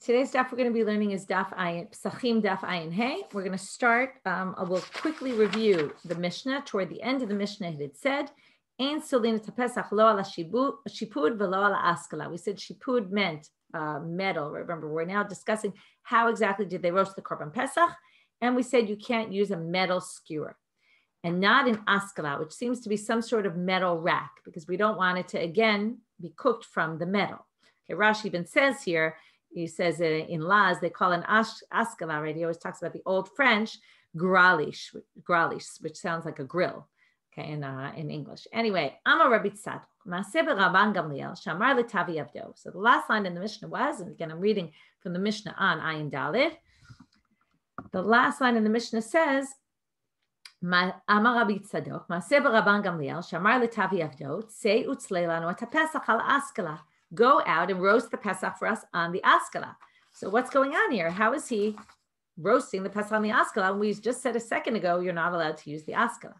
Today's daf we're going to be learning is daf ayin, Pesachim daf ayin hey. We're going to start, I will quickly review the Mishnah. Toward the end of the Mishnah, it had said, Ein solin et Pesach lo ala shipud velo ala askala. We said shipud meant metal. Remember, we're now discussing how exactly did they roast the korban Pesach. And we said you can't use a metal skewer and not an askala, which seems to be some sort of metal rack because we don't want it to, again, be cooked from the metal. Okay, Rashi even says here, he says in Laz, they call an askala, right? He always talks about the old French gralish, which sounds like a grill, okay, in English. Anyway, Amar Rabbi Tzadok, Maaseh Rabban Gamliel, Shamar Letavi Avdo. So the last line in the Mishnah was, and again, I'm reading from the Mishnah on Ayin Daled. The last line in the Mishnah says, Amar Rabbi Tzadok, Maaseh Rabban Gamliel, Shamar Letavi Avdo, Tzei utzlei lanu et haPesach al askala. Go out and roast the Pesach for us on the askala. So what's going on here? How is he roasting the Pesach on the askala? And we just said a second ago, you're not allowed to use the askala.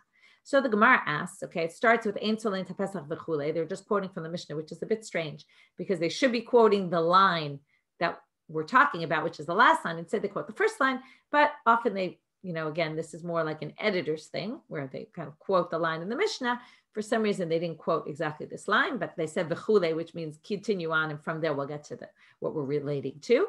So the Gemara asks, okay, it starts with Ein Solin Ta Pesach v'chule. They're just quoting from the Mishnah, which is a bit strange because they should be quoting the line that we're talking about, which is the last line. Instead, they quote the first line, but often they, again, this is more like an editor's thing where they kind of quote the line in the Mishnah. For some reason, they didn't quote exactly this line, but they said v'chule, which means continue on. And from there, we'll get to what we're relating to.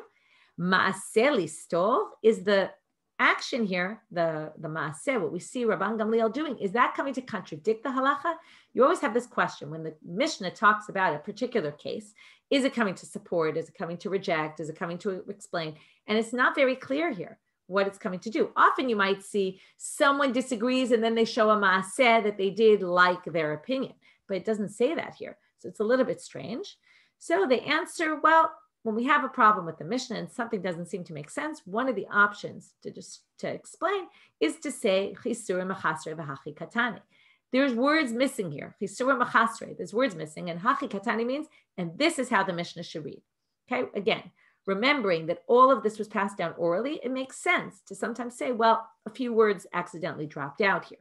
Maaseh listol is the action here, the maaseh, what we see Rabban Gamliel doing. Is that coming to contradict the halacha? You always have this question when the Mishnah talks about a particular case. Is it coming to support? Is it coming to reject? Is it coming to explain? And it's not very clear here what it's coming to do. Often you might see someone disagrees and then they show a maaseh that they did like their opinion, but it doesn't say that here. So it's a little bit strange. So they answer, well, when we have a problem with the Mishnah and something doesn't seem to make sense, one of the options to explain is to say, Chisur machasre v'hachi katani. There's words missing here. Chisur machasre, there's words missing, and hachi katani means, and this is how the Mishnah should read. Okay, again, remembering that all of this was passed down orally, it makes sense to sometimes say, well, a few words accidentally dropped out here.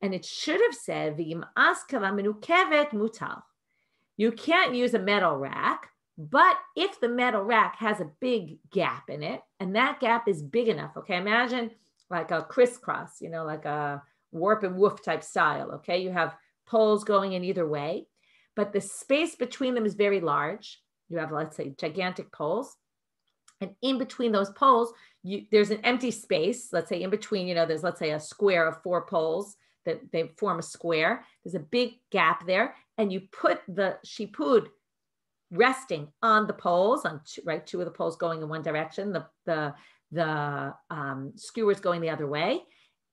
And it should have said, V'im askala menukevet mutal. You can't use a metal rack, but if the metal rack has a big gap in it, and that gap is big enough, okay, imagine like a crisscross, like a warp and woof type style, okay? You have poles going in either way, but the space between them is very large. You have, let's say, gigantic poles. And in between those poles, there's an empty space. Let's say in between, there's, let's say, a square of 4 poles that they form a square. There's a big gap there. And you put the shipud resting on the poles, right? 2 of the poles going in one direction, the skewers going the other way.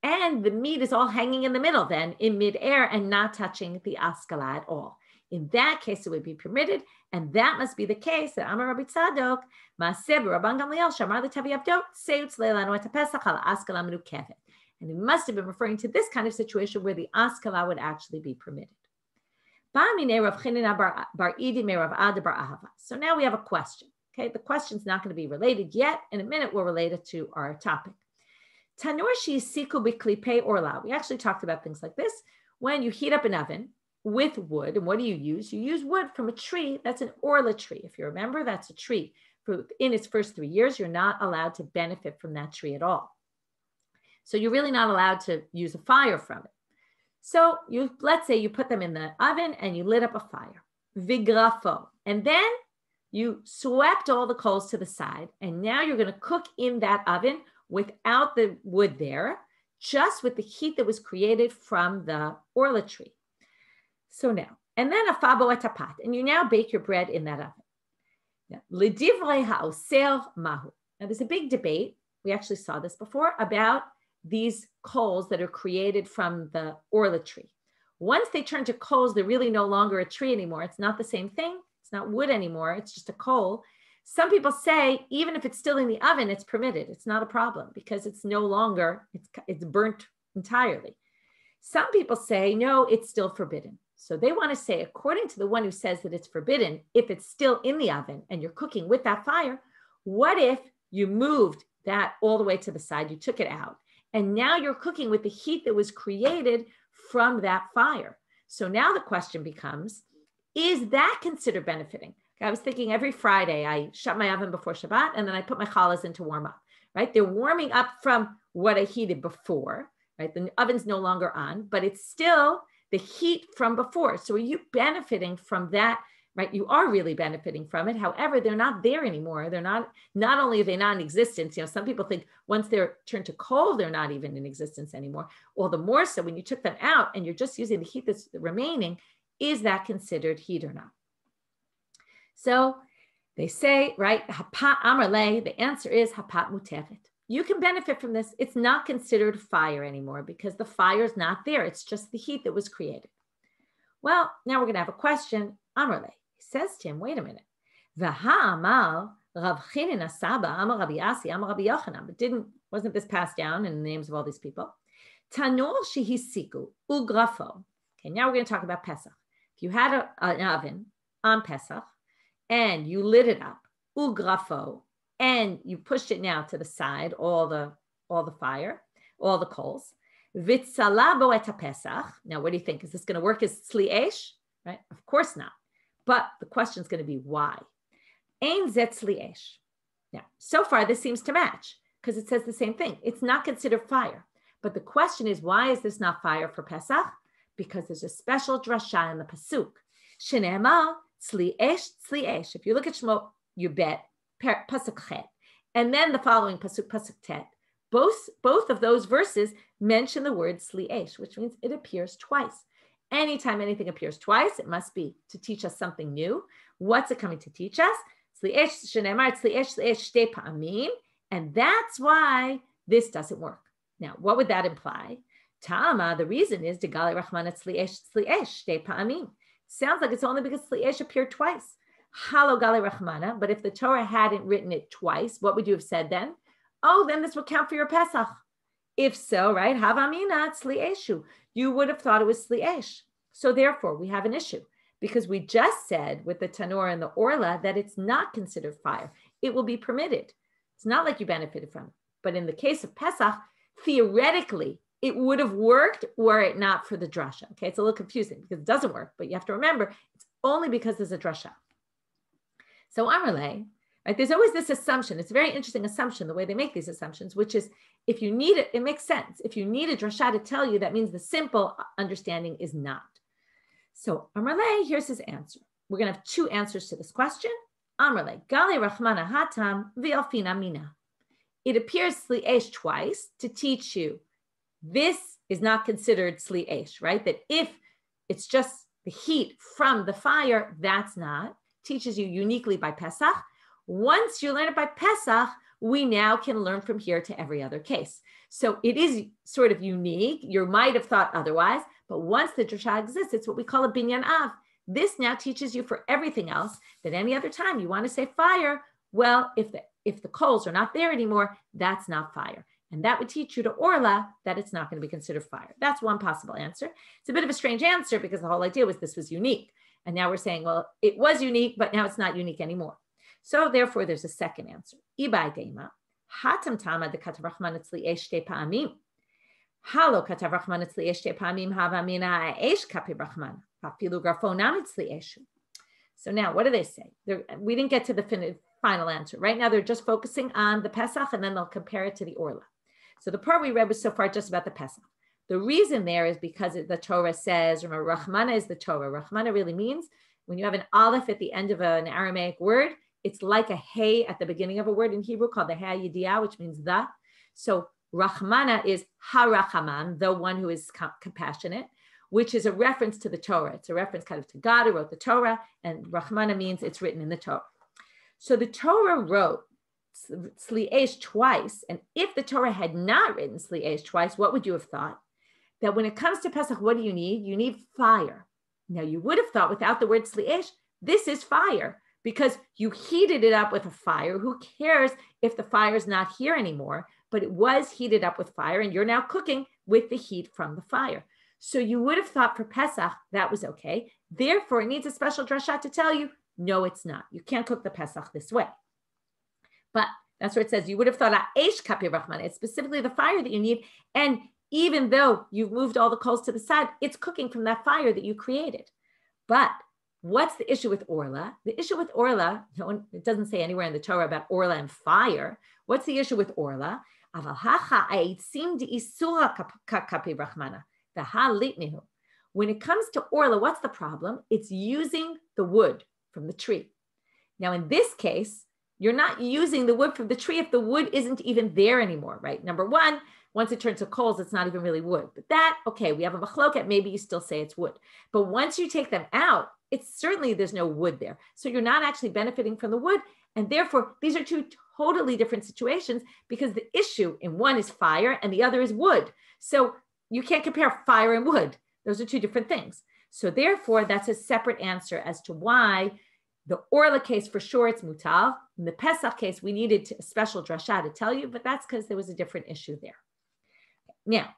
And the meat is all hanging in the middle then in midair and not touching the askala at all. In that case, it would be permitted, and that must be the case that Amar Rabbi Tzadok, Maaseh Rabban Gamliel, Shamar Letavi Avdo, Seiutz Leilanu et Pesach al Askala Menukevet. And he must have been referring to this kind of situation where the askala would actually be permitted. So now we have a question. Okay, the question's not going to be related yet. In a minute, we'll relate it to our topic. Tanur she'isiku b'klipei orla. We actually talked about things like this. When you heat up an oven with wood, and what do? You use wood from a tree. That's an orla tree. If you remember, that's a tree. In its first 3 years, you're not allowed to benefit from that tree at all. So you're really not allowed to use a fire from it. So let's say you put them in the oven and you lit up a fire, vigrafo, and then you swept all the coals to the side, and now you're going to cook in that oven without the wood there, just with the heat that was created from the orla tree. So now, and then a fabo etapat, and you now bake your bread in that oven. Now, l'divrei ha'oser mahu. Now, there's a big debate. We actually saw this before about these coals that are created from the orla tree. Once they turn to coals, they're really no longer a tree anymore. It's not the same thing. It's not wood anymore. It's just a coal. Some people say, even if it's still in the oven, it's permitted. It's not a problem because it's no longer, it's burnt entirely. Some people say, no, it's still forbidden. So they want to say, according to the one who says that it's forbidden, if it's still in the oven and you're cooking with that fire, what if you moved that all the way to the side, you took it out, and now you're cooking with the heat that was created from that fire? So now the question becomes, is that considered benefiting? I was thinking every Friday I shut my oven before Shabbat and then I put my challahs in to warm up, right? They're warming up from what I heated before, right? The oven's no longer on, but it's still the heat from before. So are you benefiting from that, right? You are really benefiting from it. However, they're not there anymore. They're not only are they not in existence, some people think once they're turned to cold, they're not even in existence anymore. All the more so when you took them out and you're just using the heat that's remaining, is that considered heat or not? So they say, right, hapat amrle, the answer is hapat mutevet. You can benefit from this. It's not considered fire anymore because the fire is not there. It's just the heat that was created. Well, now we're going to have a question. Amrle, he says to him, wait a minute. V'ha'amal Rav Chinin Asaba, Amar Rabbi Yasi, Amar Rabbi Yochanan. But wasn't this passed down in the names of all these people? Tanur shehisiku ugrafo. Okay, now we're going to talk about Pesach. If you had an oven on Pesach, and you lit it up, ugrafo, and you pushed it now to the side, all the fire, all the coals. Vitzalabo et Pesach. Now, what do you think? Is this going to work as tzli esh? Right? Of course not. But the question is going to be why. Ein zet tzli esh. Now, so far this seems to match because it says the same thing. It's not considered fire. But the question is, why is this not fire for Pesach? Because there's a special drasha in the pasuk. Shene'emar tzli esh, tzli esh. If you look at Shemot, you bet, pasuk chet. And then the following pasuk, pasuk tet. Both of those verses mention the word tzli esh, which means it appears twice. Anytime anything appears twice, it must be to teach us something new. What's it coming to teach us? Tzli esh, shene'emar tzli esh shtei pa'amim. And that's why this doesn't work. Now, what would that imply? Tama, the reason is de gali rachmana tzli esh shtei pa'amim. Sounds like it's only because tzli esh appeared twice. Halo gali rachmana. But if the Torah hadn't written it twice, what would you have said then? Oh, then this would count for your Pesach. If so, right? Havamina tzli eshu. You would have thought it was tzli esh. So therefore, we have an issue because we just said with the tanur and the orla that it's not considered fire. It will be permitted. It's not like you benefited from it. But in the case of Pesach, theoretically, it would have worked were it not for the drasha. Okay, it's a little confusing because it doesn't work, but you have to remember it's only because there's a drasha. So Amrle, right? There's always this assumption. It's a very interesting assumption, the way they make these assumptions, which is if you need it, it makes sense. If you need a drasha to tell you, that means the simple understanding is not. So Amrle, here's his answer. We're going to have two answers to this question. Amrle, Gali Rachmana Hatam V'Alfina Mina. It appears tzli esh twice to teach you this is not considered tzli esh, right? That if it's just the heat from the fire, that's not. Teaches you uniquely by Pesach. Once you learn it by Pesach, we now can learn from here to every other case. So it is sort of unique. You might have thought otherwise, but once the drasha exists, it's what we call a binyan av. This now teaches you for everything else that any other time you want to say fire, well, if the coals are not there anymore, that's not fire. And that would teach you to orla that it's not going to be considered fire. That's one possible answer. It's a bit of a strange answer because the whole idea was this was unique. And now we're saying, well, it was unique, but now it's not unique anymore. So therefore, there's a second answer. Ibai deima, hatam tama de katav rachman etzli esh shtei pa'amim. Halo katav rachman etzli esh shtei pa'amim havamina ha'esh kapi rachman. Hafilu grafo nam etzli eshu. So now, what do they say? We didn't get to the final answer. Right now, they're just focusing on the Pesach, and then they'll compare it to the Orla. So the part we read was so far just about the Pesach. The reason there is because the Torah says, remember, Rahmana is the Torah. Rahmana really means when you have an aleph at the end of an Aramaic word, it's like a hey at the beginning of a word in Hebrew called the hey yidiyah, which means the. So Rahmana is harachaman, the one who is compassionate, which is a reference to the Torah. It's a reference kind of to God who wrote the Torah, and Rahmana means it's written in the Torah. So the Torah wrote tzli esh twice, and if the Torah had not written tzli esh twice, what would you have thought? That when it comes to Pesach, what do you need? You need fire. Now you would have thought without the word tzli esh, this is fire because you heated it up with a fire. Who cares if the fire is not here anymore? But it was heated up with fire, and you're now cooking with the heat from the fire. So you would have thought for Pesach, that was okay. Therefore, it needs a special drasha to tell you, no, it's not. You can't cook the Pesach this way. But that's where it says you would have thought Aish Kapi Rahman. It's specifically the fire that you need. And even though you've moved all the coals to the side, it's cooking from that fire that you created. But What's the issue with Orla? The issue with Orla, it doesn't say anywhere in the Torah about Orla and fire. What's the issue with Orla? When it comes to Orla, what's the problem? It's using the wood from the tree. Now, in this case, you're not using the wood from the tree if the wood isn't even there anymore, right? Number one, once it turns to coals, it's not even really wood. But that, okay, we have a machloket, maybe you still say it's wood. But once you take them out, it's certainly there's no wood there. So you're not actually benefiting from the wood. And therefore, these are two totally different situations because the issue in one is fire and the other is wood. So you can't compare fire and wood. Those are two different things. So therefore, that's a separate answer as to why the Orla case, for sure, it's mutal. In the Pesach case, we needed a special drasha to tell you, but that's because there was a different issue there. Now,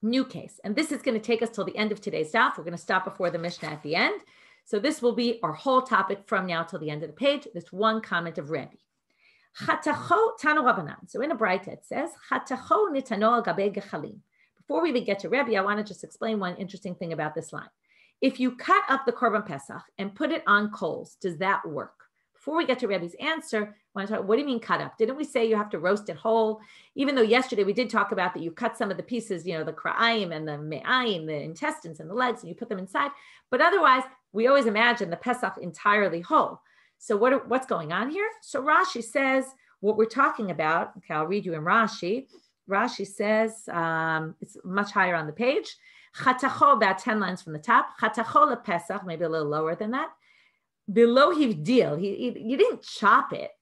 new case, and this is going to take us till the end of today's daf. We're going to stop before the Mishnah at the end. So this will be our whole topic from now till the end of the page. This one comment of Rebbe. Chatacho tanu Rabbanan. So in a Braita it says, Chatacho nitano al gabe gechalim. Before we even get to Rebbe, I want to just explain one interesting thing about this line. If you cut up the Korban Pesach and put it on coals, does that work? Before we get to Rebbe's answer, I want to talk, what do you mean cut up? Didn't we say you have to roast it whole? Even though yesterday we did talk about that you cut some of the pieces, the kra'ayim and the me'ayim, the intestines and the legs, and you put them inside. But otherwise, we always imagine the Pesach entirely whole. So what's going on here? So Rashi says what we're talking about. Okay, I'll read you in Rashi. Rashi says, it's much higher on the page. Chatacho, about 10 lines from the top. Chatacho lePesach, maybe a little lower than that. Below hivdil, you didn't chop it.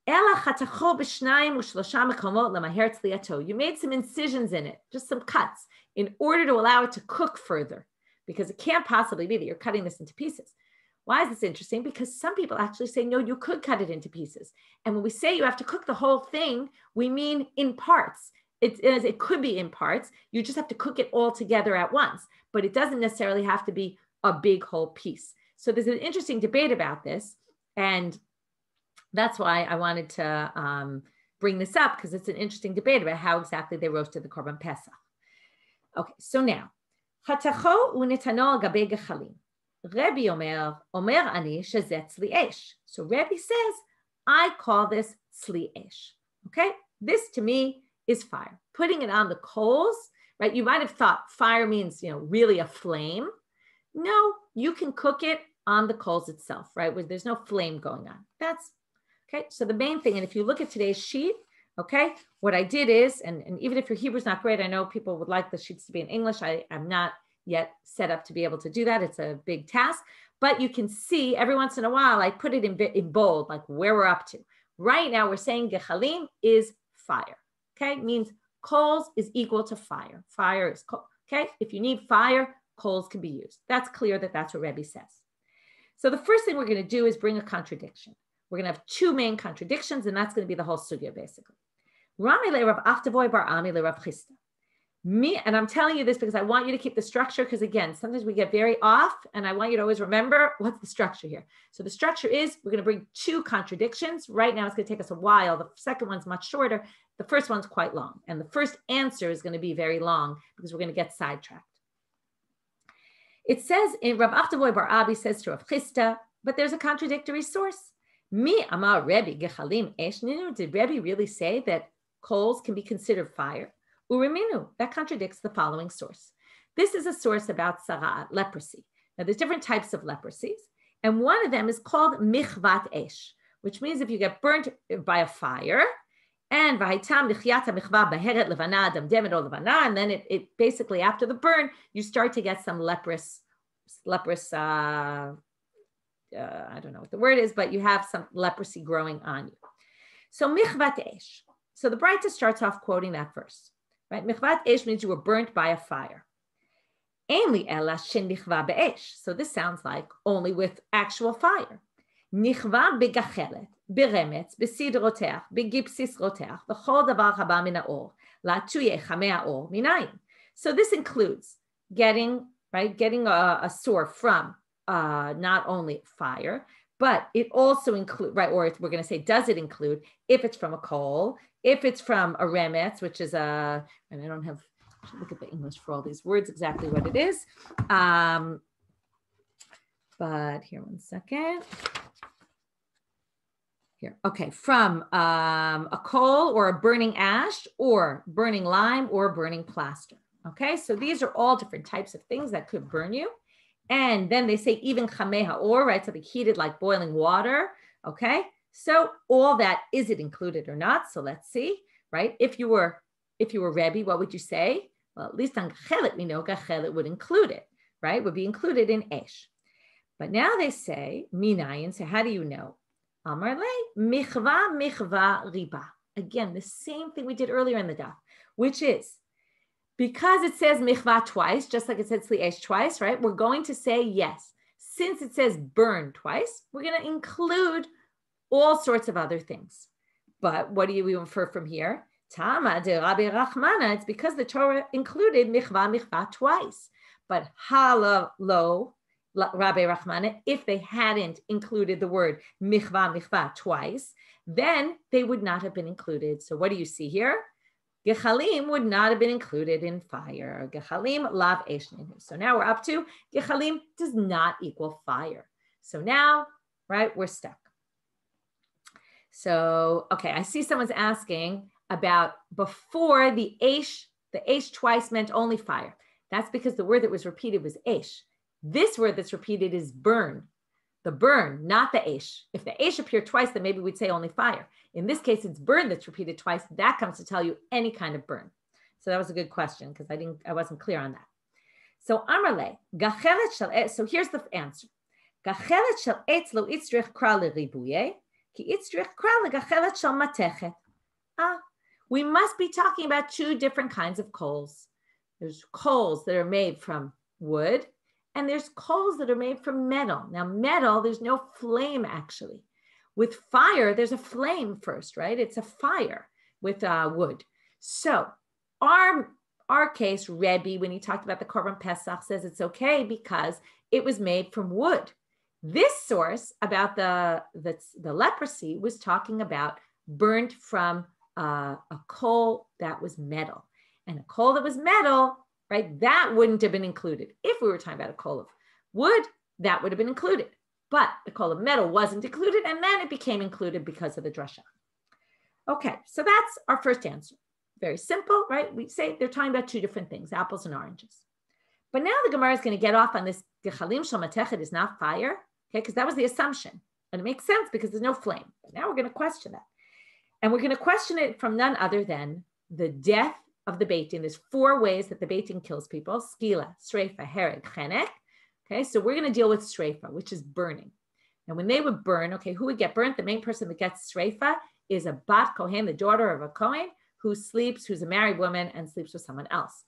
Ela chatacho b'shnayim u'shlosha mekomot lemaher tzliato. You made some incisions in it, just some cuts, in order to allow it to cook further, because it can't possibly be that you're cutting this into pieces. Why is this interesting? Because some people actually say, no, you could cut it into pieces. And when we say you have to cook the whole thing, we mean in parts. It could be in parts. You just have to cook it all together at once, but it doesn't necessarily have to be a big whole piece. So there's an interesting debate about this. And that's why I wanted to bring this up, because it's an interesting debate about how exactly they roasted the Korban Pesach. Okay, so now, Chatacho u'nitano al gabe gechalim. Rebbe omer ani shezeh tzli esh. So Rebbe says, I call this tzli esh. Okay, this to me is fire. Putting it on the coals, right? You might have thought fire means, really a flame. No, you can cook it on the coals itself, right? Where there's no flame going on. That's okay. So the main thing, and if you look at today's sheet, okay, what I did is, and even if your Hebrew's not great, I know people would like the sheets to be in English. I'm not yet set up to be able to do that. It's a big task, but you can see every once in a while, I put it in bold, like where we're up to. Right now, we're saying gechalim is fire. Okay, means coals is equal to fire. Fire is coal. Okay, if you need fire, coals can be used. That's clear that that's what Rebbe says. So the first thing we're going to do is bring a contradiction. We're going to have two main contradictions, and that's going to be the whole sugya, basically. Rami le Rav Aftavoy bar Ami le Rav Chisda. And I'm telling you this because I want you to keep the structure, because again, sometimes we get very off, and I want you to always remember what's the structure here. So the structure is we're going to bring two contradictions. Right now, it's going to take us a while. The second one's much shorter. The first one's quite long. And the first answer is going to be very long because we're going to get sidetracked. It says in Rav Aftavoy bar Abi says to Rav Chisda, but there's a contradictory source. Mi amar Rebbe gechalim esh ninu. Did Rebbe really say that coals can be considered fire? Uriminu. That contradicts the following source. This is a source about sara'at, leprosy. Now there's different types of leprosies, and one of them is called michvat esh, which means if you get burnt by a fire, and v'haitam lichyata michva beheret levana adam demet o levana, and then it basically after the burn you start to get some leprous. I don't know what the word is, but you have some leprosy growing on you. So michvat esh. So the Braita starts off quoting that verse, right? Michvat esh means you were burnt by a fire. Ainli ela shen nichva be'esh. So this sounds like only with actual fire. Nichva begachelet, beremetz, besidroteach, begipsis roteach, v'chol davar haba min ha'or, la'tuye chamei ha'or minayin. So this includes getting a sore from not only fire, but it also includes, right, or we're going to say, does it include, if it's from a coal, if it's from a remetz, which is and I don't have, I should look at the English for all these words, exactly what it is. But But here, one second. Here, okay, from a coal or a burning ash or burning lime or burning plaster. Okay, so these are all different types of things that could burn you. And then they say even chameha or, right, something heated like boiling water. Okay, so all that, is it included or not? So let's see, right? If you were Rebbe, what would you say? Well, at least on gachelet, we know gachelet would include it, right? Would be included in esh. But now they say minayin. So how do you know? Amar le michva riba. Again, the same thing we did earlier in the daf, which is because it says michva twice, just like it said sli esh twice, right? We're going to say yes. Since it says burn twice, we're going to include all sorts of other things. But what do you infer from here? Tama de Rabbi Rachmana. It's because the Torah included michva twice. But lo Rabbi Rachmana, if they hadn't included the word michva twice, then they would not have been included. So what do you see here? Gechalim would not have been included in fire. Gechalim lav esh ninu. So now we're up to gechalim does not equal fire. So now, right, we're stuck. So, okay, I see someone's asking about before the esh twice meant only fire. That's because the word that was repeated was esh. This word that's repeated is burn, the burn, not the esh. If the esh appeared twice, then maybe we'd say only fire. In this case, it's burn that's repeated twice. That comes to tell you any kind of burn. So that was a good question because I wasn't clear on that. So Amarle, gachelet shel etz. So here's the answer. Gachelet shel etz lo itzrich kra leribuye, ki itzrich kra legachelet shel matechet. We must be talking about two different kinds of coals. There's coals that are made from wood, and there's coals that are made from metal. Now, metal, there's no flame actually. With fire, there's a flame first, right? It's a fire with wood. So our case, Rebbe, when he talked about the Korban Pesach, says it's okay because it was made from wood. This source about the leprosy was talking about burnt from a coal that was metal. And a coal that was metal, right, that wouldn't have been included. If we were talking about a coal of wood, that would have been included. But the coal of metal wasn't included, and then it became included because of the drasha. Okay, so that's our first answer. Very simple, right? We say they're talking about two different things, apples and oranges. But now the Gemara is going to get off on this gechalim shel matechet is not fire, okay, because that was the assumption. And it makes sense because there's no flame. But now we're going to question that. And we're going to question it from none other than the death of the Beit Din. There's 4 ways that the Beit Din kills people: skila, sreifa, hereg, chenek. Okay, so we're going to deal with sreifa, which is burning. And when they would burn, okay, who would get burnt? The main person that gets sreifa is a bat kohen, the daughter of a kohen, who's a married woman and sleeps with someone else.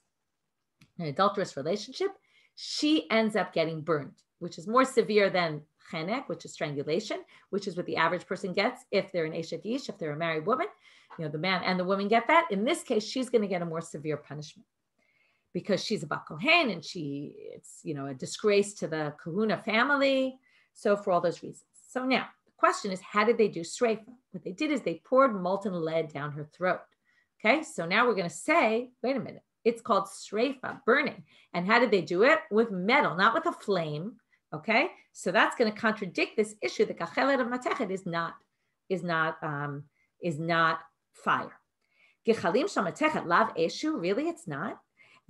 An adulterous relationship, she ends up getting burned, which is more severe than chenek, which is strangulation, which is what the average person gets if they're an eshet ish, if they're a married woman. You know, the man and the woman get that. In this case, she's going to get a more severe punishment because she's a bat kohen and it's a disgrace to the kahuna family. So for all those reasons. So now the question is, how did they do sreifa? What they did is they poured molten lead down her throat. Okay, so now we're going to say, wait a minute, it's called sreifa, burning. And how did they do it? With metal, not with a flame. Okay, so that's going to contradict this issue that gachelet of matechet is not fire. Gechalim shel matechet lav eshu, really it's not.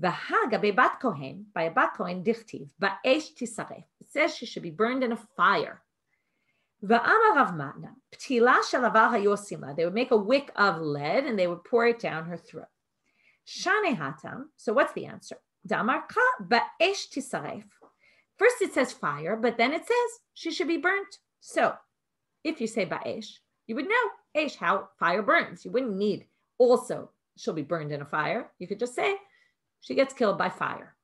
V'haga bebat kohen, by a bat kohen dichtiv, ba'esh tisaref. It says she should be burned in a fire. V'amar Rav Matna, ptila shel avar hayu osim la. They would make a wick of lead and they would pour it down her throat. Shane hatam. So what's the answer? Damar ka ba'esh tisaref. First it says fire, but then it says she should be burnt. So if you say ba'esh, you would know esh, how fire burns. You wouldn't need also she'll be burned in a fire. You could just say she gets killed by fire.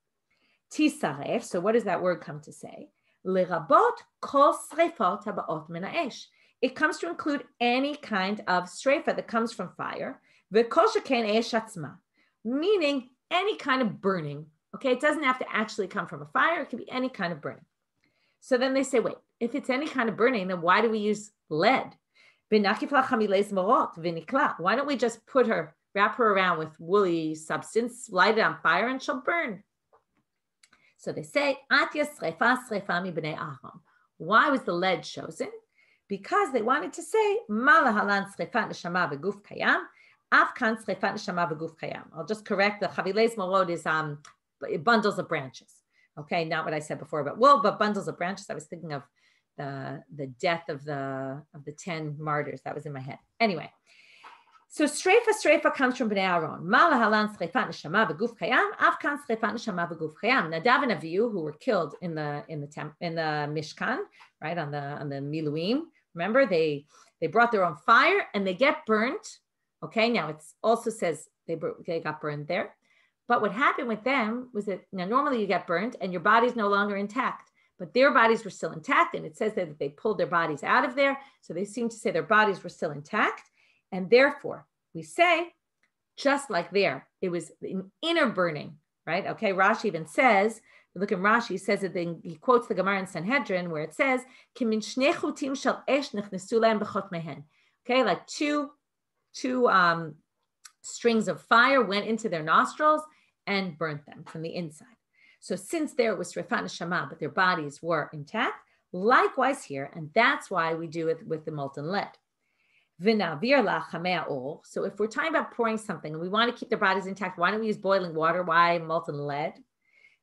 Tisaref, so what does that word come to say? Lerabot kol sreifot habaot min ha'esh. It comes to include any kind of sreifa that comes from fire. V'kol sheken esh atzma, meaning any kind of burning. Okay, it doesn't have to actually come from a fire. It could be any kind of burning. So then they say, wait, if it's any kind of burning, then why do we use lead? Why don't we just wrap her around with woolly substance, light it on fire, and she'll burn? So they say, Why was the lead chosen? Because they wanted to say, Malahalan srefat neshama beguf kayam, afkan srefat neshama beguf kayam. I'll just correct the chavilez morod is bundles of branches. Okay, not what I said before about wool, but bundles of branches. I was thinking of the death of the 10 martyrs. That was in my head. Anyway, so streifa comes from Bnei Aaron. Malahalan sreifat neshama beguf kayam, afkan sreifat neshama beguf kayam. Nadav and Avihu, who were killed in the Mishkan, right on the Miluim. Remember, they brought their own fire and they get burnt. Okay, now it also says they got burned there. But what happened with them was that now normally you get burnt and your body's no longer intact, but their bodies were still intact. And it says that they pulled their bodies out of there. So they seem to say their bodies were still intact. And therefore we say, just like there, it was an inner burning, right? Okay, Rashi even says, look at Rashi, he says that he quotes the Gemara in Sanhedrin where it says, okay, like two strings of fire went into their nostrils and burnt them from the inside. So since there was srefat neshama, but their bodies were intact, likewise here, and that's why we do it with the molten lead. So if we're talking about pouring something and we want to keep their bodies intact, why don't we use boiling water? Why molten lead?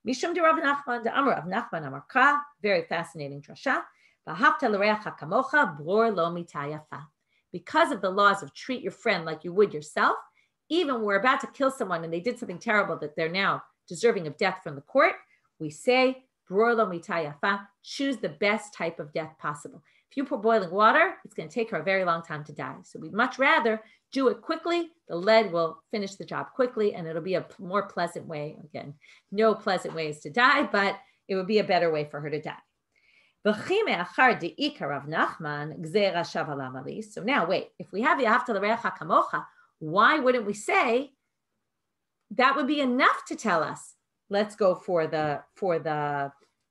Mishum de Rav Nachman de Amar Rav Nachman Amarka, very fascinating drasha. Because of the laws of treat your friend like you would yourself, even when we're about to kill someone and they did something terrible that they're now deserving of death from the court, we say, choose the best type of death possible. If you pour boiling water, it's going to take her a very long time to die. So we'd much rather do it quickly. The lead will finish the job quickly and it'll be a more pleasant way. Again, no pleasant ways to die, but it would be a better way for her to die. So now wait, if we have V'ahavta l'reacha kamocha, why wouldn't we say that would be enough to tell us, let's go for the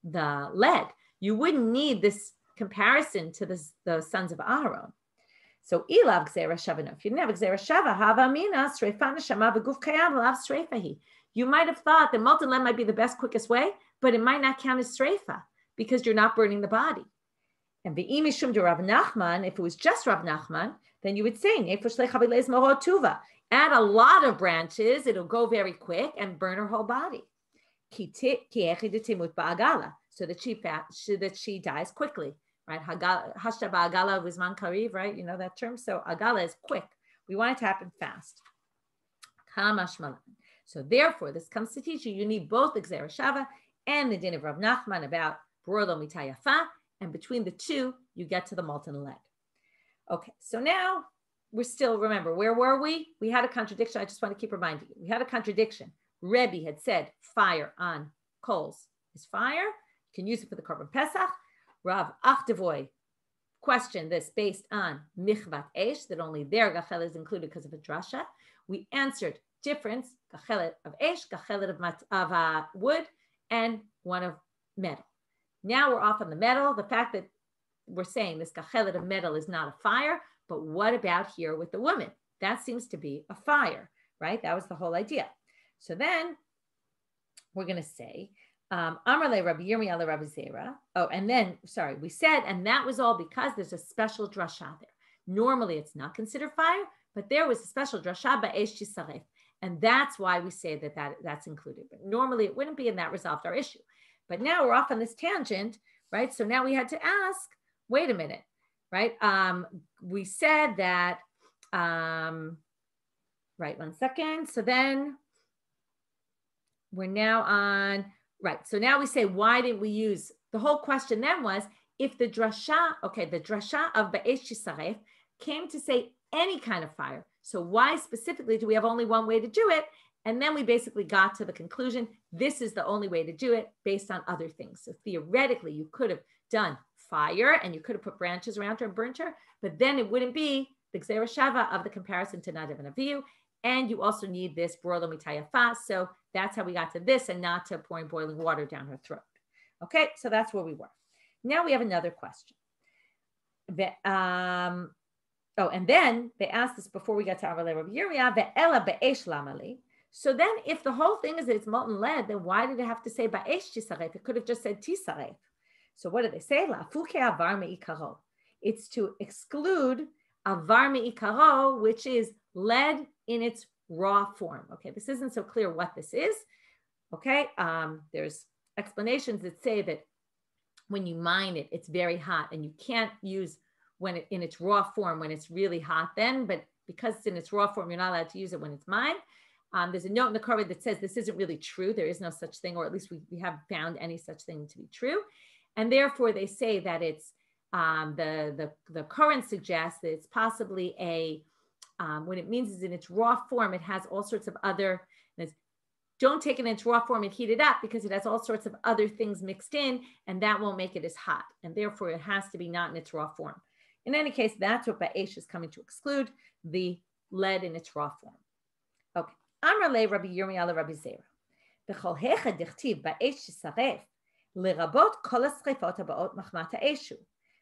lead? You wouldn't need this comparison to the sons of Aaron. So ilav gzera shava. If you didn't have gzera shava, hava mina sreifat neshama beguf kayam lav sreifahi. You might have thought that molten lead might be the best, quickest way, but it might not count as sreifa because you're not burning the body. And be'imishum de Rav Nachman, if it was just Rav Nachman, then you would say add a lot of branches, it'll go very quick and burn her whole body. So that she dies quickly, right? Hashta ba'agala v'zman kariv, right? You know that term? So agala is quick. We want it to happen fast. So therefore, this comes to teach you need both the Gzera Shava and the din of Rav Nachman about Bror Lo Mitah Yafa, and between the two, you get to the molten lead. Okay, so now we're still, remember, where were we? We had a contradiction. I just want to keep reminding you. We had a contradiction. Rebbe had said fire on coals is fire. You can use it for the Korban Pesach. Rav Achdevoy questioned this based on Michvat Eish, that only their Gachel is included because of a drasha. We answered difference, Gachelet of Eish, Gachelet of wood, and one of metal. Now we're off on the metal. The fact that we're saying this Gachelet of metal is not a fire, but what about here with the woman? That seems to be a fire, right? That was the whole idea. So then we're going to say, Amrle Rabbi Yirmiyah Rabbi Zera. Oh, and then, sorry, we said, and that was all because there's a special drasha there. Normally it's not considered fire, but there was a special drasha ba'esh chisaref. And that's why we say that's included. But normally it wouldn't be, and that resolved our issue. But now we're off on this tangent, right? So now we had to ask, wait a minute, right? We said that, right, 1 second. So then we're now on, right. So now we say, why didn't we use, the whole question then was, if the drasha, okay, the drasha of Ba'esh Chisaref came to say any kind of fire. So why specifically do we have only one way to do it? And then we basically got to the conclusion, this is the only way to do it based on other things. So theoretically, you could have done fire and you could have put branches around her and burnt her, but then it wouldn't be the Gzera Shava of the comparison to Nadav and Avihu. And you also need this Bror Lo Mitah Yafa. So that's how we got to this and not to pouring boiling water down her throat. Okay, so that's where we were. Now we have another question. And then they asked this before we got to Amalei Rabbi Yirmiyah, ve'ela be'esh lamali. So then if the whole thing is that it's molten lead, then why did it have to say ba'esh tisaref? It could have just said tisaref. So what do they say? La'afuke avar me'ikaro. It's to exclude avar me'ikaro, which is lead in its raw form. Okay, this isn't so clear what this is. Okay, there's explanations that say that when you mine it, it's very hot and you can't use when it in its raw form when it's really hot then, but because it's in its raw form, you're not allowed to use it when it's mined. There's a note in the Farber that says this isn't really true. There is no such thing, or at least we haven't found any such thing to be true. And therefore they say that it's the current suggests that it's possibly a, when it means is in its raw form, it has all sorts of other, don't take it in its raw form and heat it up because it has all sorts of other things mixed in and that won't make it as hot. And therefore it has to be not in its raw form. In any case, that's what Ba'esh is coming to exclude, the lead in its raw form. Okay. Amar le Rabbi Yomi ala Rabbi Zera. B'chol hecha dichtiv Ba'esh tisaref lerabot kol hasrefot habaot machmat ha'eshu.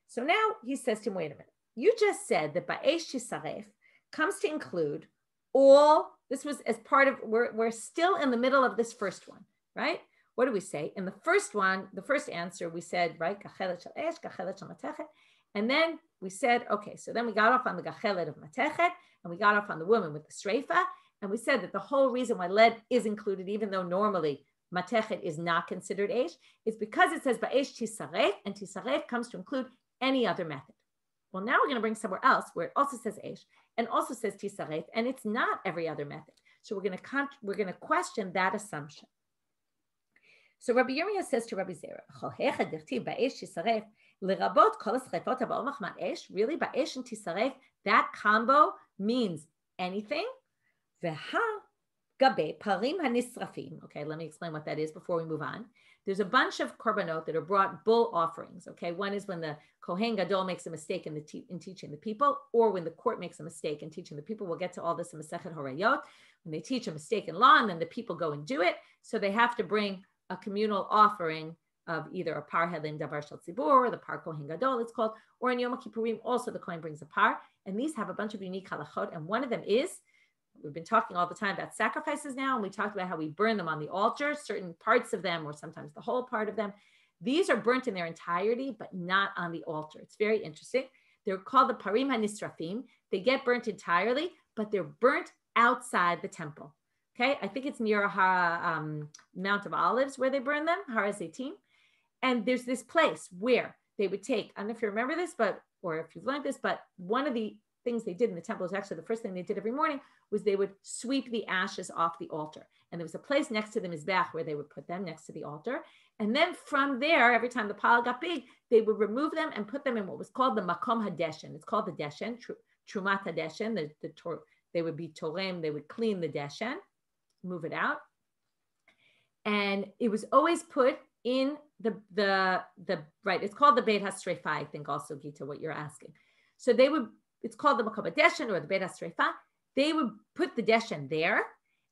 So now he says to him, wait a minute. You just said that Ba'esh tisaref comes to include all, this was as part of, we're still in the middle of this first one, right? What do we say? In the first one, the first answer, we said, right, gachelet shel esh, gachelet shel matechet. And then we said, okay, so then we got off on the gachelet of matechet, and we got off on the woman with the streifa, and we said that the whole reason why lead is included, even though normally matechet is not considered esh, is because it says ba'esh tisaref, and tisaref comes to include any other method. Well, now we're going to bring somewhere else where it also says esh and also says tisaref, and it's not every other method. So we're going to question that assumption. So Rabbi Yomi says to Rabbi Zera, really, ba'esh and tisaref, that combo means anything. Okay, let me explain what that is before we move on. There's a bunch of korbanot that are brought bull offerings. Okay, one is when the Kohen Gadol makes a mistake in teaching the people, or when the court makes a mistake in teaching the people. We'll get to all this in Masechet Horayot. When they teach a mistake in law, and then the people go and do it, so they have to bring a communal offering of either a par helim davar shel tzibur, or the par Kohen Gadol, it's called, or in Yom Kippurim, also the Kohen brings a par, and these have a bunch of unique halachot, and one of them is, we've been talking all the time about sacrifices now, and we talked about how we burn them on the altar, certain parts of them, or sometimes the whole part of them. These are burnt in their entirety, but not on the altar. It's very interesting. They're called the parim hanisrafim. They get burnt entirely, but they're burnt outside the temple. Okay, I think it's near Mount of Olives where they burn them, Har HaZeitim. And there's this place where they would take, I don't know if you remember this, or if you've learned this, but one of the things they did in the temple was actually the first thing they did every morning was they would sweep the ashes off the altar. And there was a place next to the Mizbech where they would put them next to the altar. And then from there, every time the pile got big, they would remove them and put them in what was called the Makom HaDeshen. It's called the Deshen, Trumat HaDeshen. They would be Torem, they would clean the Deshen, move it out. And it was always put in the right, it's called the Beit HaStreifa, I think also, Gita, what you're asking. So they would, it's called the Makom HaDeshen or the Beit HaStreifa. They would put the Deshen there,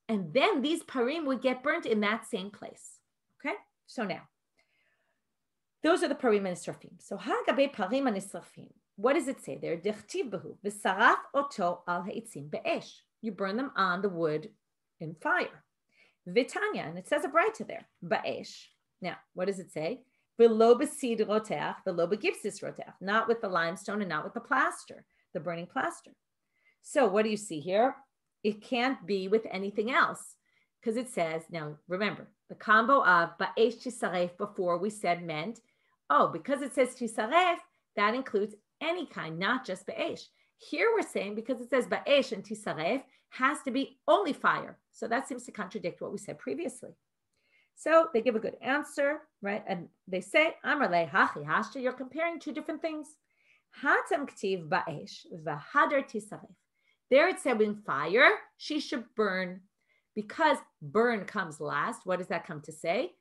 and then these parim would get burnt in that same place. Okay, so now, those are the parim and nisrafim. So hagabe parim and nisrafim. What does it say there? Dichtiv behu v'saraf oto al haitzim be'esh. You burn them on the wood in fire. V'tanya, and it says a braita there. Ba'esh. Now, what does it say? V'lo b'sid roteach, v'lo b'gipsis roteach. Not with the limestone and not with the plaster, the burning plaster. So what do you see here? It can't be with anything else because it says, now remember, the combo of ba'esh tisaref before we said meant, because it says tisaref, that includes any kind, not just ba'esh. Here we're saying because it says ba'esh and tisaref has to be only fire. So that seems to contradict what we said previously. So they give a good answer, right? And they say, Amar le hachi hashta, you're comparing two different things. Hatam ktiv ba'esh v'hadar tisaref. There it said in fire, she should burn. Because burn comes last, what does that come to say?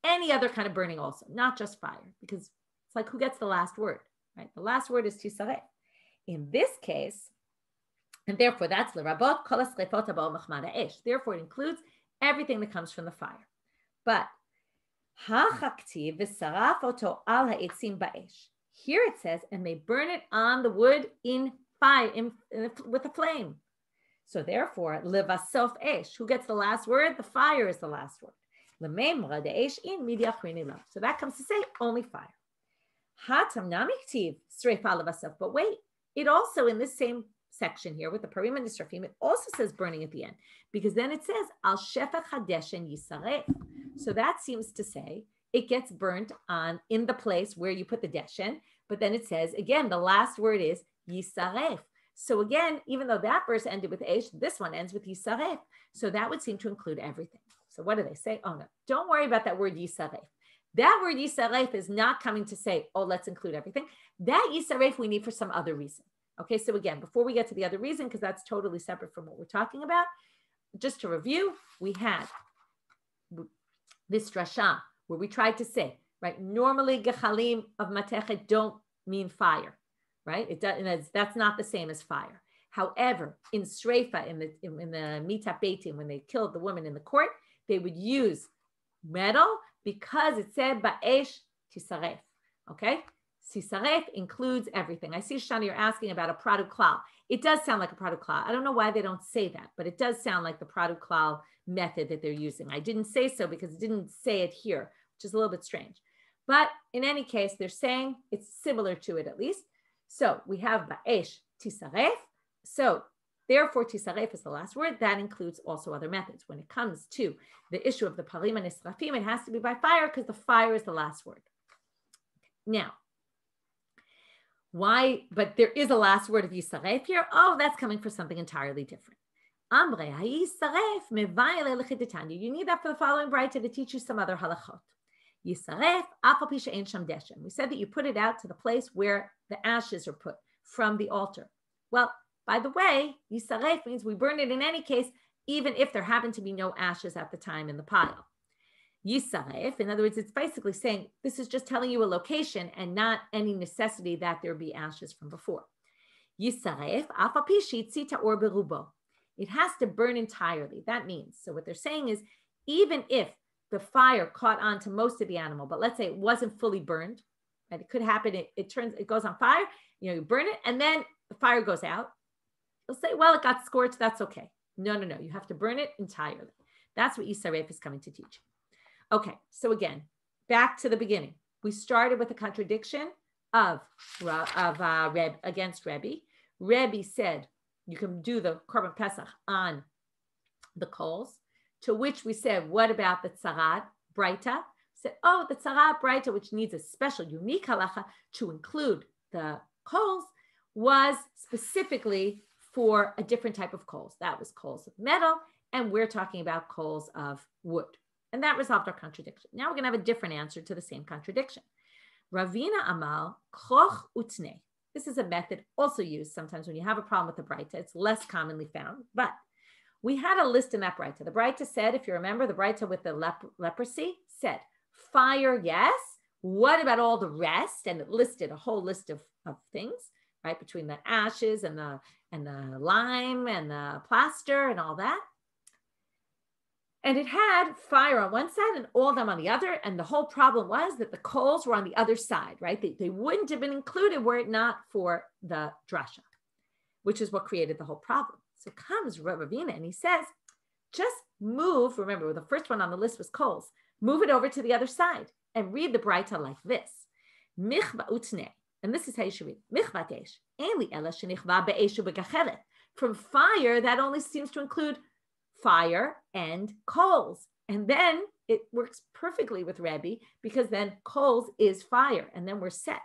Any other kind of burning also, not just fire. Because it's like, who gets the last word, right? The last word is tisaref. In this case, and therefore that's l'rabot kol hasrefot haba'ot machmat ha'esh. Therefore it includes everything that comes from the fire. But ha'chaktiv v'saraf oto al ha'etzim ba'esh. Here it says, and they burn it on the wood in fire, with a flame. So therefore, levasof esh. Who gets the last word? The fire is the last word. So that comes to say only fire. But wait, it also in this same section here with the parim and nisrafim, it also says burning at the end, because then it says al shefach hadeshen yisaref. So that seems to say it gets burnt on in the place where you put the deshen, but then it says again the last word is yisaref. So again, even though that verse ended with Eish, this one ends with Yisaref. So that would seem to include everything. So what do they say? Oh no, don't worry about that word Yisaref. That word Yisaref is not coming to say, oh, let's include everything. That Yisaref we need for some other reason. Okay, so again, before we get to the other reason, because that's totally separate from what we're talking about, just to review, we had this drasha where we tried to say, right, normally gechalim of matechet don't mean fire. Right? It does. That's not the same as fire. However, in Sreifa, in the Mitat Beitim, when they killed the woman in the court, they would use metal because it said Ba'esh Tisaref. Okay? Tisaref includes everything. I see, Shani, you're asking about a Pradu Klal. It does sound like a Pradu Klal. I don't know why they don't say that, but it does sound like the Pradu Klal method that they're using. I didn't say so because it didn't say it here, which is a little bit strange. But in any case, they're saying it's similar to it at least. So we have Ba'esh Tisaref. So therefore, Tisaref is the last word. That includes also other methods. When it comes to the issue of the Parim and Nisrafim, it has to be by fire because the fire is the last word. Now, why? But there is a last word of Yisaref here. Oh, that's coming for something entirely different. Amre Yisaref mevayel lechitetanya. You need that for the following brayta to teach you some other halachot. Yisaref afal pi she'ein sham deshem. We said that you put it out to the place where the ashes are put from the altar. Well, by the way, Yisaref means we burn it in any case, even if there happen to be no ashes at the time in the pile. Yisaref, in other words, it's basically saying this is just telling you a location and not any necessity that there be ashes from before. Yisaref afal pi she'itzita or berubo. It has to burn entirely. That means, so what they're saying is, even if the fire caught on to most of the animal, but let's say it wasn't fully burned, right? It could happen. It goes on fire, you burn it, and then the fire goes out. You'll say, well, it got scorched. That's okay. No. You have to burn it entirely. That's what Yisaref is coming to teach. Okay. So again, back to the beginning. We started with a contradiction of Reb against Rebbe. Rebbe said you can do the Korban Pesach on the coals. To which we said, what about the Tzarad Braita? Said, oh, the Tzarad Braita, which needs a special, unique halacha to include the coals, was specifically for a different type of coals. That was coals of metal, and we're talking about coals of wood. And that resolved our contradiction. Now we're going to have a different answer to the same contradiction. Ravina Amal Choch Utne. This is a method also used sometimes when you have a problem with the Braita. It's less commonly found, but we had a list in that Braita. The Braita said, if you remember, the Braita with the leprosy said, fire, yes. What about all the rest? And it listed a whole list of things, right? Between the ashes and the lime and the plaster and all that. And it had fire on one side and all of them on the other. And the whole problem was that the coals were on the other side, right? They wouldn't have been included were it not for the drasha, which is what created the whole problem. So comes Ravina and he says, just move. Remember, the first one on the list was coals. Move it over to the other side and read the Braita like this. Michva utne. And this is how you should read. Michvat esh. Eli ela shenichva be'eshu begacheret. From fire, that only seems to include fire and coals. And then it works perfectly with Rebbe because then coals is fire. And then we're set.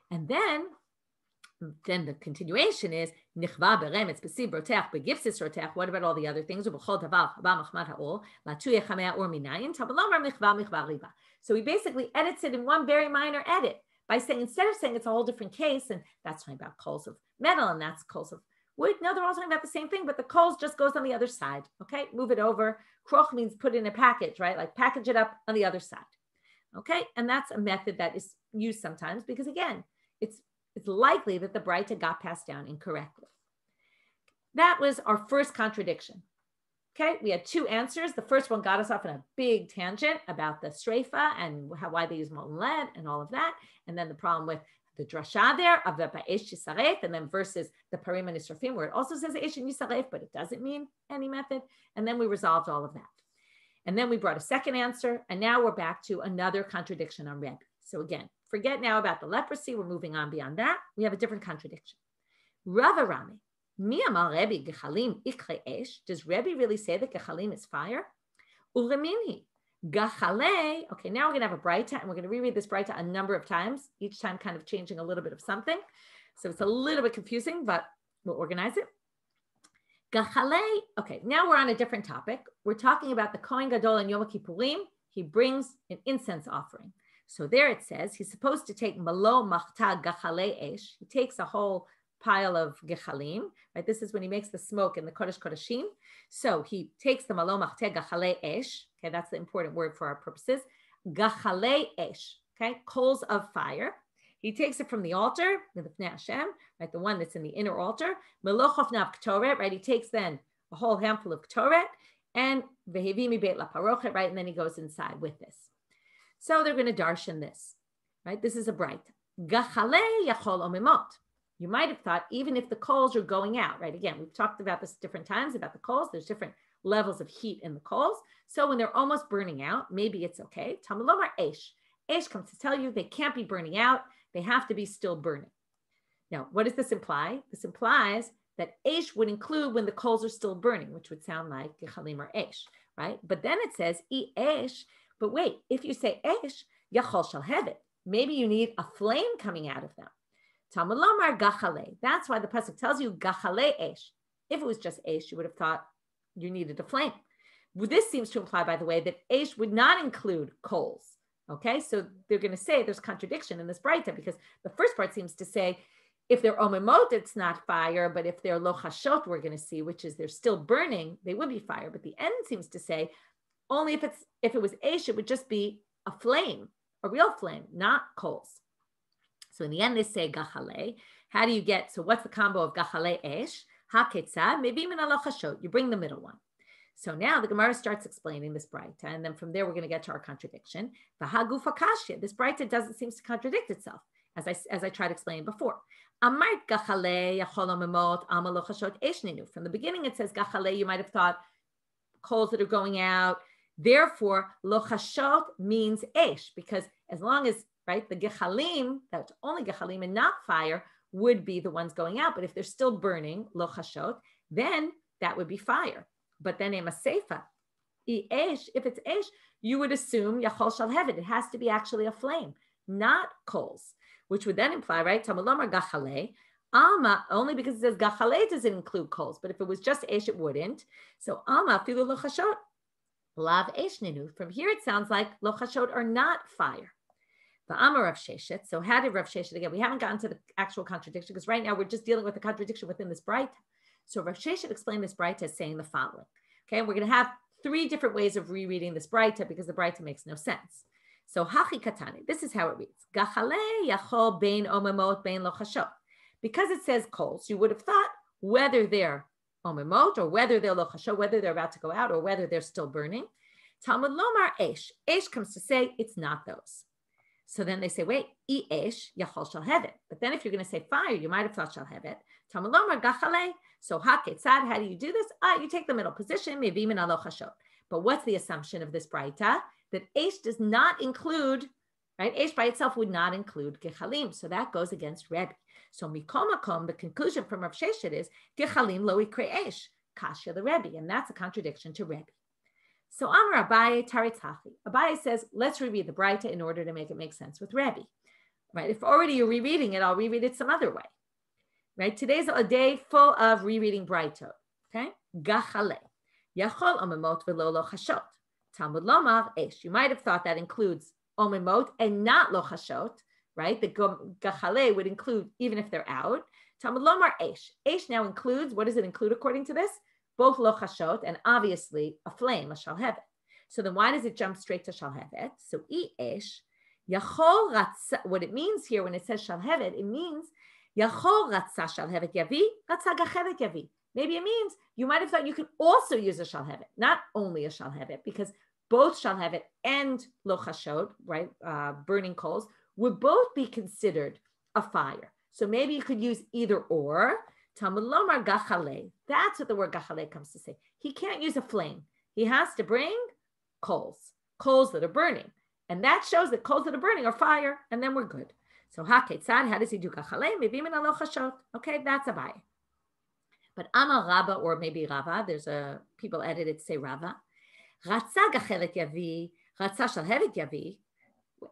And then the continuation is nichva beremetz b'si brotech begifsis rotech. What about all the other things? So he basically edits it in one very minor edit by saying, instead of saying it's a whole different case, and that's talking about coals of metal and that's coals of wood. No, they're all talking about the same thing, but the coals just goes on the other side. Okay, move it over. Kroch means put in a package, right? Like package it up on the other side. Okay, and that's a method that is used sometimes because again, it's likely that the Braita got passed down incorrectly. That was our first contradiction. Okay, we had two answers. The first one got us off in a big tangent about the Sreifa and why they use molten lead and all of that. And then the problem with the drasha there of the Ba'esh Yisaref, and then versus the Parim and Nisrafim, where it also says Esh and Yisaref, but it doesn't mean any method. And then we resolved all of that. And then we brought a second answer, and now we're back to another contradiction on Rebbe. So again, forget now about the leprosy. We're moving on beyond that. We have a different contradiction. Rava Rami, mi amar Rebbe gechalim ikre esh. Does Rebbe really say that gechalim is fire? Ulemini gachale. Okay, now we're going to have a braita, and we're going to reread this braita a number of times, each time kind of changing a little bit of something. So it's a little bit confusing, but we'll organize it. Gachale. Okay, now we're on a different topic. We're talking about the Kohen Gadol and Yom Kippurim. He brings an incense offering. So there it says he's supposed to take malo machta gachale esh. He takes a whole pile of gechalim, right? This is when he makes the smoke in the Kodesh Kodashim. So he takes the malo machta gachale esh. Okay, that's the important word for our purposes. Gachale esh. Okay, coals of fire. He takes it from the altar, right? The one that's in the inner altar. Melochofnav ktoret, right? He takes then a whole handful of ktoret and vehevimi beit la parochet, right? And then he goes inside with this. So they're going to darshan this, right? This is a bright. Gachale yachol omimot. You might have thought even if the coals are going out, right? Again, we've talked about this different times about the coals. There's different levels of heat in the coals. So when they're almost burning out, maybe it's okay. Tamalomar esh. Esh comes to tell you they can't be burning out. They have to be still burning. Now, what does this imply? This implies that esh would include when the coals are still burning, which would sound like gechalim or esh, right? But then it says e esh. But wait, if you say esh, yachol shall have it. Maybe you need a flame coming out of them. Talmud lomar gachale. That's why the pasuk tells you gachale esh. If it was just esh, you would have thought you needed a flame. This seems to imply, by the way, that esh would not include coals. Okay, so they're going to say there's contradiction in this braita because the first part seems to say if they're omimot, it's not fire, but if they're lochashot, we're going to see, which is they're still burning, they would be fire. But the end seems to say only if it was esh, it would just be a flame, a real flame, not coals. So in the end, they say gachale. How do you get? So what's the combo of gachale esh? Haketzad, maybe even a lochashot. You bring the middle one. So now the Gemara starts explaining this braita, and then from there we're going to get to our contradiction. V'hagufa kashya. This braita doesn't seem to contradict itself, as I tried explaining before. Amart gachale yachol omimot ama lochashot esh ninu. From the beginning it says gachale. You might have thought coals that are going out. Therefore, lochashot means esh, because as long as right the gechalim, that's only gechalim and not fire, would be the ones going out. But if they're still burning lochashot, then that would be fire. But then ema seifa, if it's esh, you would assume yachol shall have it. It has to be actually a flame, not coals, which would then imply, right? Tamalomar gachale, alma, only because it says gachale doesn't include coals. But if it was just esh, it wouldn't. So alma filu lochashot, lav esh ninu. From here, it sounds like lochashot are not fire. The Amar Rav Sheshet. So how did Rav Sheshet again? We haven't gotten to the actual contradiction because right now we're just dealing with the contradiction within this braita. So Rav Sheshet explained this braita as saying the following. Okay, and we're going to have three different ways of rereading this braita because the braita makes no sense. So hachi katani, this is how it reads. Gachale yachol bein omimot bein lochashot. Because it says coals, you would have thought whether they're omimot or whether they're lochashot, whether they're about to go out or whether they're still burning. Talmud lomar esh. Esh comes to say it's not those. So then they say, wait, e esh yachol shall have it. But then if you're going to say fire, you might have thought shall have it. Talmud lomar gachale. So haketzad, how do you do this? You take the middle position, maybe min alochashot. But what's the assumption of this braita? That esh does not include, right? Esh by itself would not include gechalim. So that goes against Rebbe. So mikol makom, the conclusion from Rav Sheshet is gechalim lo ikre esh, kasha the Rebbe. And that's a contradiction to Rebbe. So Amar Abaye Taritzachi. Abaye says, let's reread the braita in order to make it make sense with Rebbe. Right? If already you're rereading it, I'll reread it some other way. Right? Today's a day full of rereading Braitot. Okay? Gachale. Yachol omimot velo lochashot. Talmud lomar esh. You might have thought that includes omimot and not lochashot. Right? The gachale would include even if they're out. Talmud lomar esh. Esh now includes, what does it include according to this? Both lochashot and obviously a flame, a shalhevet. So then why does it jump straight to shalhevet? So e esh. Yachol ratza. What it means here when it says shalhevet, it means Yachol ratza shalhevet yavi, ratza gachevet yavi. Maybe it means you might have thought you could also use a shalhevet, not only a shalhevet, because both shalhevet and lochashot, right, burning coals, would both be considered a fire. So maybe you could use either or. Talmud lomar gachale. That's what the word gachale comes to say. He can't use a flame. He has to bring coals that are burning. And that shows that coals that are burning are fire, and then we're good. So haketzad, how does he do kachalei? Mevim in alochashot. Okay, that's Abai. But Amal Rabba, or maybe Rava, there's people edit it to say Rava. Ratza gachelet yavi, ratza shalhevet yavi.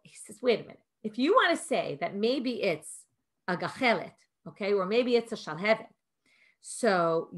He says, wait a minute. If you want to say that maybe it's a gachelet, okay, or maybe it's a shalhevet, so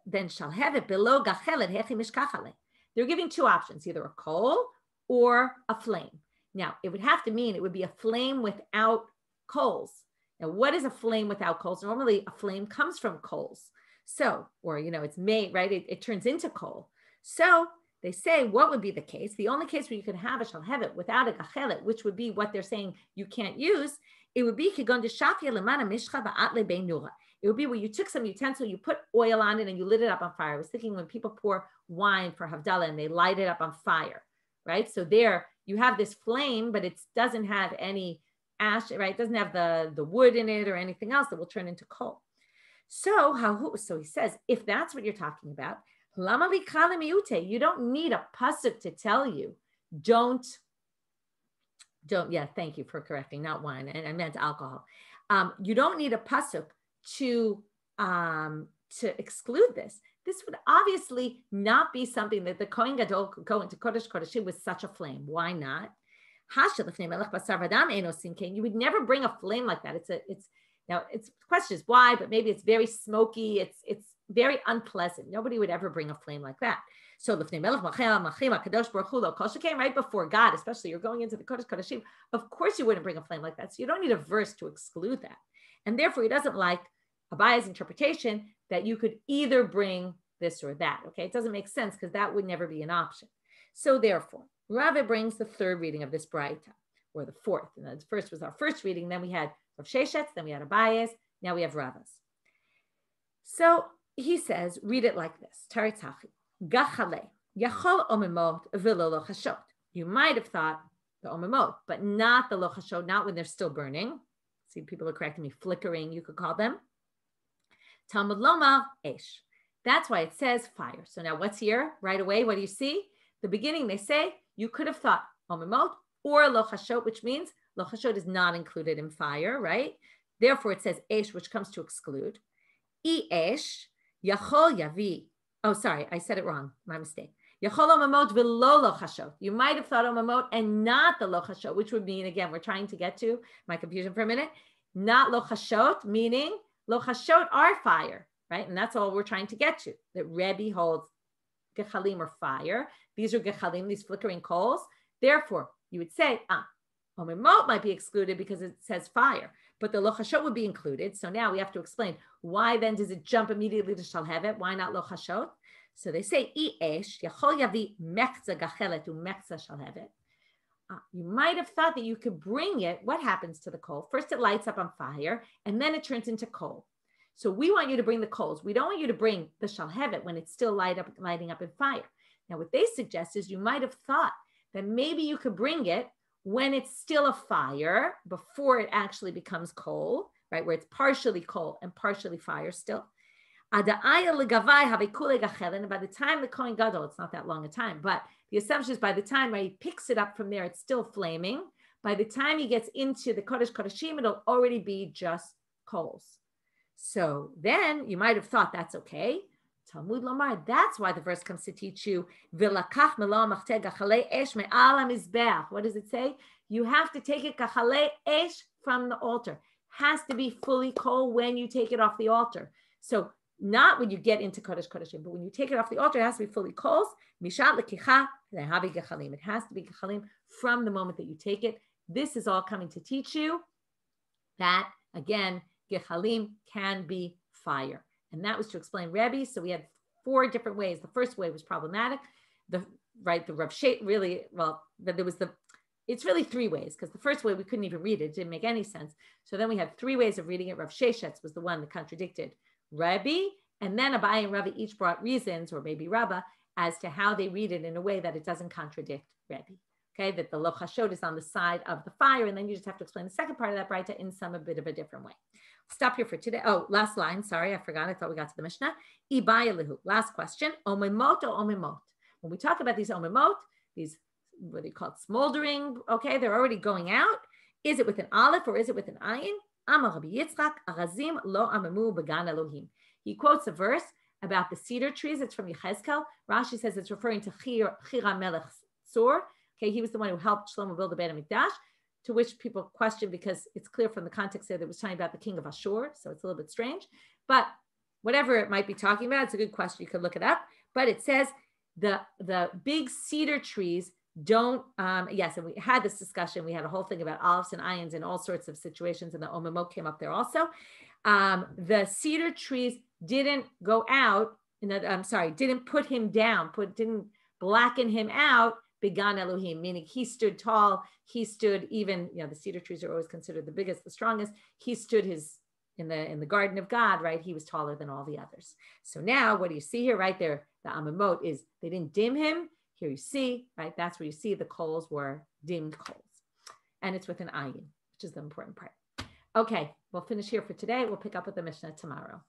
then shalhevet below gachelet hechi mishkachale. They're giving two options, either a coal or a flame. Now, it would have to mean it would be a flame without coals. Now, what is a flame without coals? Normally, a flame comes from coals. So, or, it's made, right? It turns into coal. So they say, what would be the case? The only case where you could have a shalhevet without a gachelet, which would be what they're saying you can't use, it would be kigon deshafia lemana mishcha va'atle bein nura. It would be where you took some utensil, you put oil on it, and you lit it up on fire. I was thinking when people pour wine for Havdalah and they light it up on fire, right? So there you have this flame, but it doesn't have any ash, right? It doesn't have the wood in it or anything else that will turn into coal. So he says, if that's what you're talking about, you don't need a pasuk to tell you, don't, yeah, thank you for correcting, not wine, and I meant alcohol. You don't need a pasuk to exclude this. This would obviously not be something that the Kohen Gadol could go into Kodesh Kodeshim with such a flame. Why not? You would never bring a flame like that. Now it's the question is why, but maybe it's very smoky. It's very unpleasant. Nobody would ever bring a flame like that. So came right before God, especially you're going into the Kodesh Kodeshim. Of course you wouldn't bring a flame like that. So you don't need a verse to exclude that. And therefore he doesn't like Abaya's interpretation that you could either bring this or that. Okay, it doesn't make sense because that would never be an option. So therefore, Rava brings the third reading of this Braita, or the fourth. And the first was our first reading. Then we had Rav Sheshet's, then we had Abaya's, now we have Rava's. So he says, read it like this. Taritzachi, Gachale, Yachol Omimot V'lo Lochashot. You might have thought the Omimot, but not the Lochashot, not when they're still burning. See, people are correcting me, flickering, you could call them. Talmud Loma Esh. That's why it says fire. So now what's here? Right away, what do you see? The beginning, they say, you could have thought Omimot or Lochashot, which means Lochashot is not included in fire, right? Therefore, it says Esh, which comes to exclude. Esh, Yachol Yavi. Oh, sorry, I said it wrong. My mistake. Yachol Omimot V'lo Lochashot. You might have thought Omimot and not the Lochashot, which would mean, again, we're trying to get to my confusion for a minute. Not Lochashot, meaning Lochashot are fire, right? And that's all we're trying to get to. That Rebbe holds Gechalim are fire. These are Gechalim, these flickering coals. Therefore, you would say, Omimot might be excluded because it says fire, but the Lochashot would be included. So now we have to explain why then does it jump immediately to Shalhevet? Why not Lochashot? So they say, Esh, Yachol Yavi Mechza Gachelet u Mechza Shalhevet. You might have thought that you could bring it. What happens to the coal? First, it lights up on fire, and then it turns into coal. So we want you to bring the coals. We don't want you to bring the shalhevet when it's still lighting up in fire. Now, what they suggest is you might have thought that maybe you could bring it when it's still a fire before it actually becomes coal, right? Where it's partially coal and partially fire still. And by the time the Kohen Gadol, it's not that long a time, but the assumption is by the time he picks it up from there, it's still flaming. By the time he gets into the Kodesh Kodeshim, it'll already be just coals. So then you might have thought that's okay. Talmud Lomar, that's why the verse comes to teach you. What does it say? You have to take it kachale esh from the altar. Has to be fully coal when you take it off the altar. So not when you get into Kodesh Kodeshim, but when you take it off the altar, it has to be fully coals. Mishat lekicha lehavi gechalim. It has to be gechalim from the moment that you take it. This is all coming to teach you that, again, gechalim can be fire. And that was to explain Rebbe. So we had 4 different ways. The first way was problematic. The Rav Shet really, it's really 3 ways, because the first way we couldn't even read it. It didn't make any sense. So then we had 3 ways of reading it. Rav Sheshet's was the one that contradicted Rebbe, and then Abai and Rabbi each brought reasons, or maybe Rabbah, as to how they read it in a way that it doesn't contradict Rebbe. Okay, that the Lochashot is on the side of the fire, and then you just have to explain the second part of that Braita in a bit of a different way. Stop here for today. Oh, last line. Sorry, I forgot. I thought we got to the Mishnah. Ibayalihu. Last question. Omimot or omimot? When we talk about these omimot, these, what do you call it, smoldering, okay, they're already going out. Is it with an aleph or is it with an ayin? Amar Rabbi Yitzchak, Arazim lo amamu began Elohim. He quotes a verse about the cedar trees. It's from Yechezkel. Rashi says it's referring to Hiram Melech Tzur. Okay, he was the one who helped Shlomo build the Beit HaMikdash, to which people question because it's clear from the context there that it was talking about the king of Ashur, so it's a little bit strange. But whatever it might be talking about, it's a good question. You could look it up. But it says the big cedar trees don't, yes, and we had this discussion. We had a whole thing about olives and ayins in all sorts of situations, and the omimot came up there also. The cedar trees didn't go out, didn't put him down, didn't blacken him out, began Elohim, meaning he stood tall, he stood even, the cedar trees are always considered the biggest, the strongest. He stood in the garden of God, right? He was taller than all the others. So now what do you see here, right there? The amimot is, they didn't dim him. Here you see, right? That's where you see the coals were dimmed coals. And it's with an ayin, which is the important part. Okay, we'll finish here for today. We'll pick up with the Mishnah tomorrow.